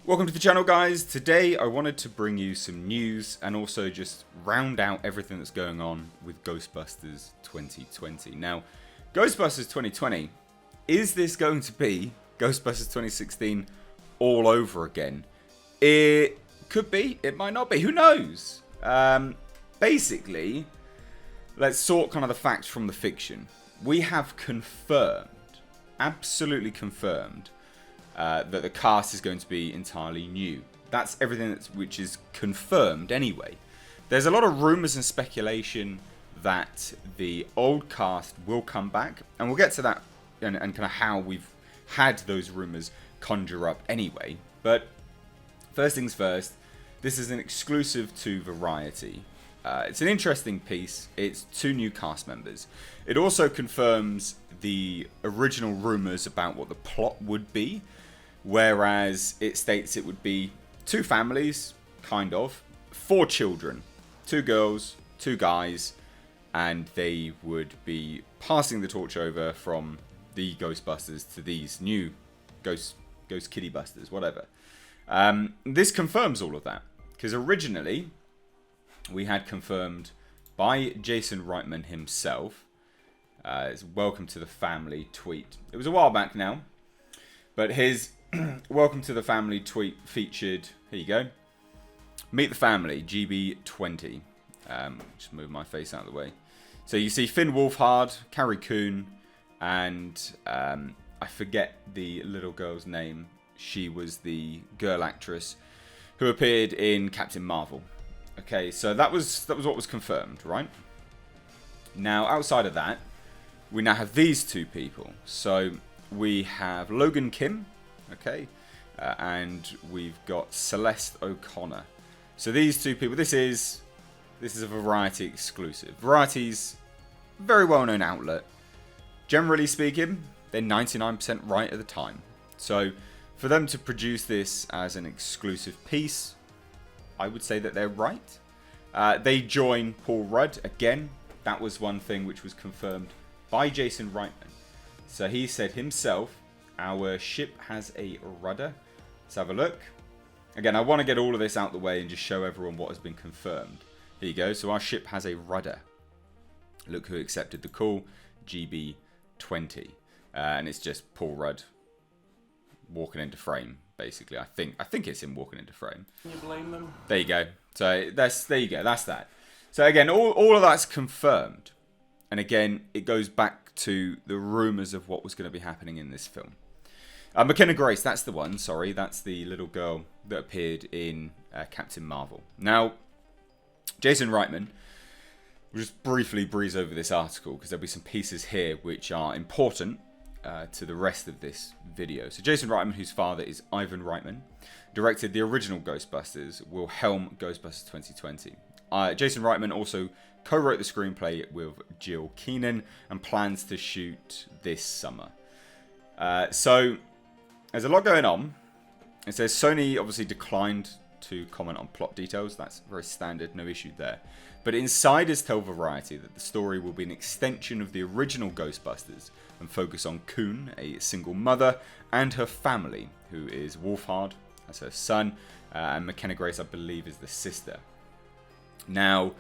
Welcome to the channel, guys. Today I wanted to bring you some news and also just round out everything that's going on with Ghostbusters 2020. Now, Ghostbusters 2020, is this going to be Ghostbusters 2016 all over again? It could be, it might not be, who knows? Basically, let's sort kind of the facts from the fiction. We have confirmed, absolutely confirmed, that the cast is going to be entirely new. That's everything which is confirmed anyway. There's a lot of rumours and speculation that the old cast will come back, and we'll get to that and kind of how we've had those rumours conjure up anyway. But first things first, this is an exclusive to Variety. It's an interesting piece. It's 2 new cast members. It also confirms the original rumours about what the plot would be, whereas it states it would be 2 families, kind of, 4 children, 2 girls, 2 guys, and they would be passing the torch over from the Ghostbusters to these new Ghost Kitty Busters, whatever. This confirms all of that, because originally we had confirmed by Jason Reitman himself. It's welcome to the family tweet. It was a while back now, but his welcome to the family tweet featured, here you go, meet the family, GB20. Just move my face out of the way. So you see Finn Wolfhard, Carrie Coon, and I forget the little girl's name. She was the girl actress who appeared in Captain Marvel. Okay, so that was what was confirmed, right? Now, outside of that, we now have these 2 people. So we have Logan Kim, okay, and we've got Celeste O'Connor. So these 2 people, this is a Variety exclusive. Variety's a very well-known outlet. Generally speaking, they're 99% right at the time. So for them to produce this as an exclusive piece, I would say that they're right. They join Paul Rudd again. That was one thing which was confirmed by Jason Reitman. So he said himself, our ship has a rudder. Let's have a look. Again, I want to get all of this out the way and just show everyone what has been confirmed. Here you go. So our ship has a rudder. Look who accepted the call, GB20. And it's just Paul Rudd walking into frame, basically. I think it's him walking into frame. Can you blame them? There you go. So there you go. That's that. So again, all of that's confirmed. And again, it goes back to the rumours of what was going to be happening in this film. McKenna Grace, that's the one, sorry. That's the little girl that appeared in Captain Marvel. Now, Jason Reitman, we'll just briefly breeze over this article because there'll be some pieces here which are important to the rest of this video. So Jason Reitman, whose father is Ivan Reitman, directed the original Ghostbusters, will helm Ghostbusters 2020. Jason Reitman also co-wrote the screenplay with Jill Keenan and plans to shoot this summer. So there's a lot going on. It says Sony obviously declined to comment on plot details. That's very standard, no issue there. But insiders tell Variety that the story will be an extension of the original Ghostbusters and focus on Coon, a single mother, and her family, who is Wolfhard, that's her son, and McKenna Grace, I believe, is the sister. Now,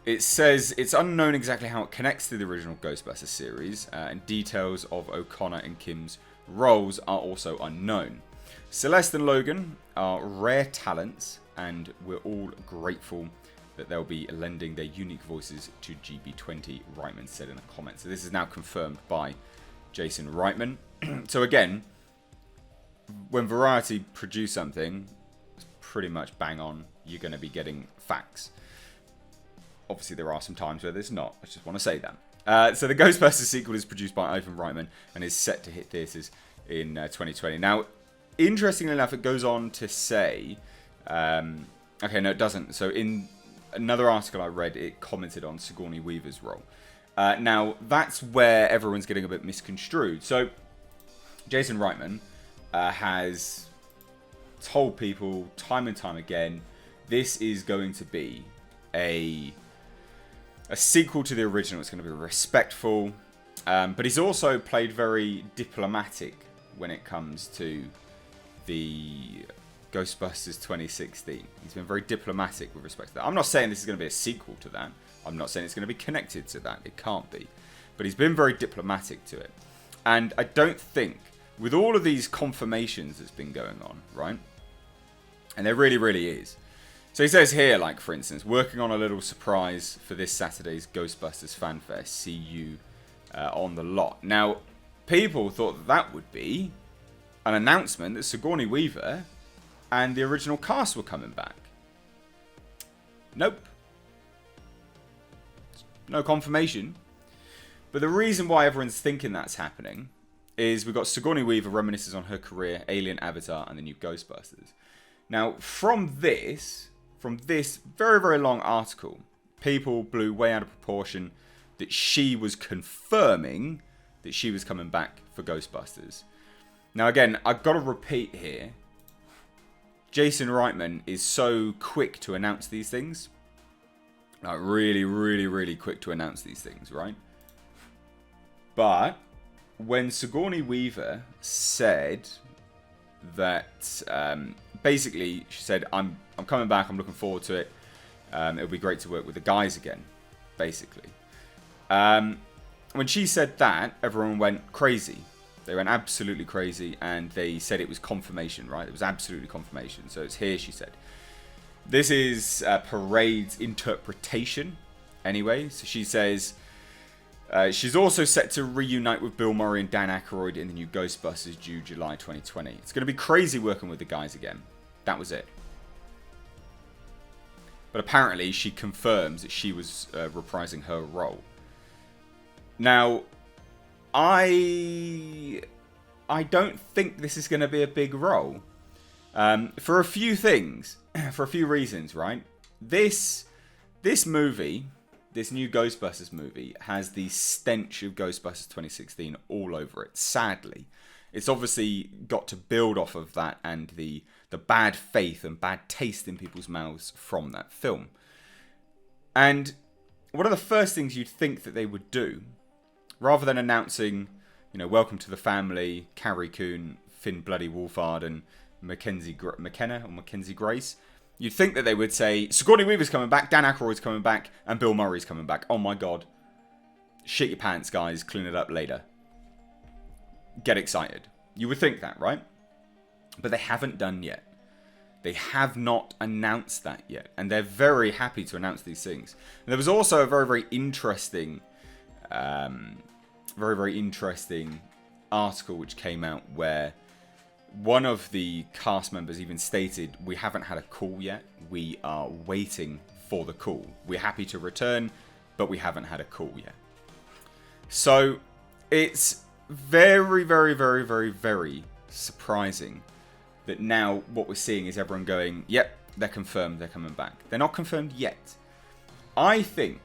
it says it's unknown exactly how it connects to the original Ghostbusters series, and details of O'Connor and Kim's roles are also unknown. Celeste and Logan are rare talents, and we're all grateful that they'll be lending their unique voices to GB20, Reitman said in a comment. So this is now confirmed by Jason Reitman. So again, when Variety produce something, it's pretty much bang on. You're going to be getting facts. Obviously, there are some times where there's not. I just want to say that. So the Ghostbusters sequel is produced by Ivan Reitman and is set to hit theatres in 2020. Now, interestingly enough, it goes on to say... okay, no, it doesn't. So in another article I read, it commented on Sigourney Weaver's role. Now, that's where everyone's getting a bit misconstrued. So Jason Reitman has told people time and time again, this is going to be a sequel to the original. It's going to be respectful, but he's also played very diplomatic when it comes to the Ghostbusters 2016. He's been very diplomatic with respect to that. I'm not saying this is going to be a sequel to that. I'm not saying it's going to be connected to that. It can't be. But he's been very diplomatic to it. And I don't think, with all of these confirmations that's been going on, right? And there really, really is. So he says here, like, for instance, working on a little surprise for this Saturday's Ghostbusters fanfare. See you on the lot. Now, people thought that would be an announcement that Sigourney Weaver and the original cast were coming back. Nope. No confirmation. But the reason why everyone's thinking that's happening is we've got Sigourney Weaver reminisces on her career, Alien, Avatar, and the new Ghostbusters. Now, from this very, very long article, people blew way out of proportion that she was confirming that she was coming back for Ghostbusters. Now, again, I've got to repeat here. Jason Reitman is so quick to announce these things. Like, really, really, really quick to announce these things, right? But when Sigourney Weaver said that, basically, she said, I'm coming back, I'm looking forward to it. It'll be great to work with the guys again, basically. When she said that, everyone went crazy. They went absolutely crazy, and they said it was confirmation, right? It was absolutely confirmation. So it's here, she said. This is Parade's interpretation, anyway. So she says, she's also set to reunite with Bill Murray and Dan Aykroyd in the new Ghostbusters due July 2020. It's going to be crazy working with the guys again. That was it. But apparently she confirms that she was reprising her role. Now, I don't think this is going to be a big role. For a few things, for a few reasons, right? This movie, this new Ghostbusters movie, has the stench of Ghostbusters 2016 all over it, sadly. It's obviously got to build off of that and the bad faith and bad taste in people's mouths from that film. And one of the first things you'd think that they would do, rather than announcing, you know, welcome to the family, Carrie Coon, Finn Bloody Wolfhard, and McKenna or Mackenzie Grace, you'd think that they would say, Sigourney Weaver's coming back, Dan Aykroyd's coming back, and Bill Murray's coming back. Oh my god. Shit your pants, guys. Clean it up later. Get excited. You would think that, right? But they haven't done yet. They have not announced that yet. And they're very happy to announce these things. And there was also a very, very interesting article which came out where one of the cast members even stated, we haven't had a call yet. We are waiting for the call. We're happy to return, but we haven't had a call yet. So it's very, very, very, very, very surprising that now what we're seeing is everyone going, yep, they're confirmed, they're coming back. They're not confirmed yet. I think,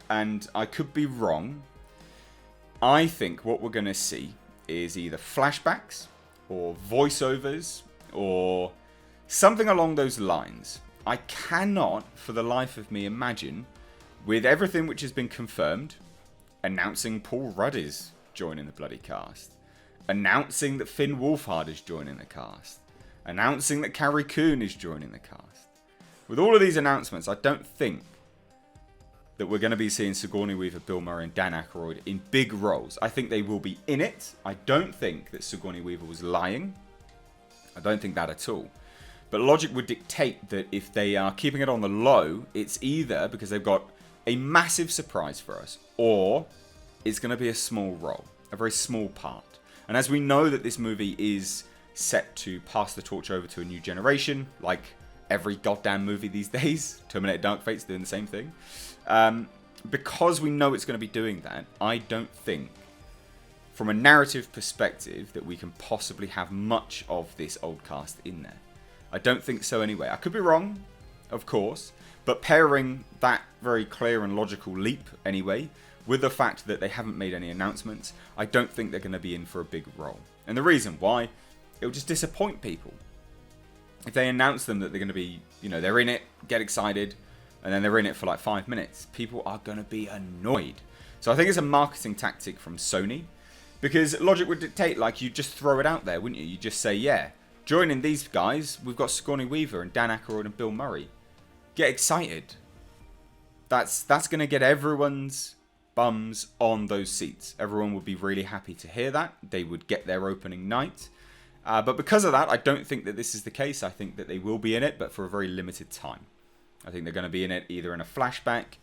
and I could be wrong, I think what we're going to see is either flashbacks or voiceovers or something along those lines. I cannot, for the life of me, imagine, with everything which has been confirmed, announcing Paul Rudd is joining the bloody cast, announcing that Finn Wolfhard is joining the cast, announcing that Carrie Coon is joining the cast. With all of these announcements, I don't think that we're going to be seeing Sigourney Weaver, Bill Murray, and Dan Aykroyd in big roles. I think they will be in it. I don't think that Sigourney Weaver was lying. I don't think that at all. But logic would dictate that if they are keeping it on the low, it's either because they've got a massive surprise for us, or it's going to be a small role, a very small part. And as we know that this movie is set to pass the torch over to a new generation, like every goddamn movie these days, Terminator Dark Fate's doing the same thing. Because we know it's going to be doing that, I don't think, from a narrative perspective, that we can possibly have much of this old cast in there. I don't think so anyway. I could be wrong, of course, but pairing that very clear and logical leap anyway, with the fact that they haven't made any announcements, I don't think they're going to be in for a big role. And the reason why, it'll just disappoint people. If they announce them that they're going to be, you know, they're in it, get excited, and then they're in it for like 5 minutes, people are going to be annoyed. So I think it's a marketing tactic from Sony, because logic would dictate, like, you just throw it out there, wouldn't you? You just say, yeah, Joining these guys, we've got Sigourney Weaver and Dan Aykroyd and Bill Murray. Get excited. That's going to get everyone's bums on those seats. Everyone would be really happy to hear that. They would get their opening night. But because of that, I don't think that this is the case. I think that they will be in it, but for a very limited time. I think they're going to be in it either in a flashback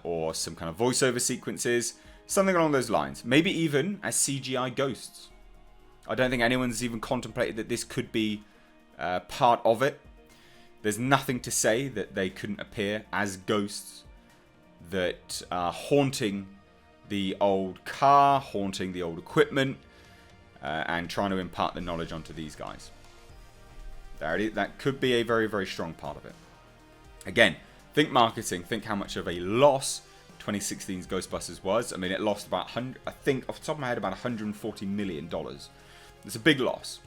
or some kind of voiceover sequences. Something along those lines. Maybe even as CGI ghosts. I don't think anyone's even contemplated that this could be part of it. There's nothing to say that they couldn't appear as ghosts that are haunting the old car, haunting the old equipment, and trying to impart the knowledge onto these guys. That could be a very, very strong part of it. Again, think marketing, think how much of a loss 2016's Ghostbusters was. I mean, it lost about, I think, off the top of my head, about $140 million. It's a big loss.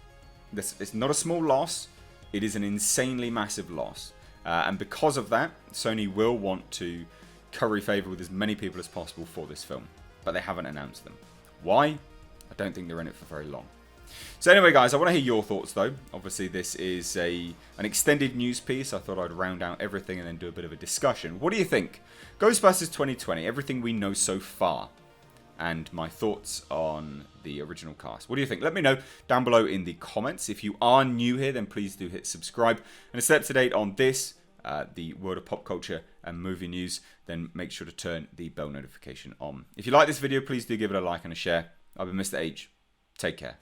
It's not a small loss. It is an insanely massive loss. And because of that, Sony will want to curry favour with as many people as possible for this film. But they haven't announced them. Why? I don't think they're in it for very long. So anyway, guys, I want to hear your thoughts, though. Obviously, this is an extended news piece. I thought I'd round out everything and then do a bit of a discussion. What do you think? Ghostbusters 2020, everything we know so far. And my thoughts on the original cast. What do you think? Let me know down below in the comments. If you are new here, then please do hit subscribe. And to stay up to date on this, the world of pop culture and movie news, then make sure to turn the bell notification on. If you like this video, please do give it a like and a share. I've been Mr. H. Take care.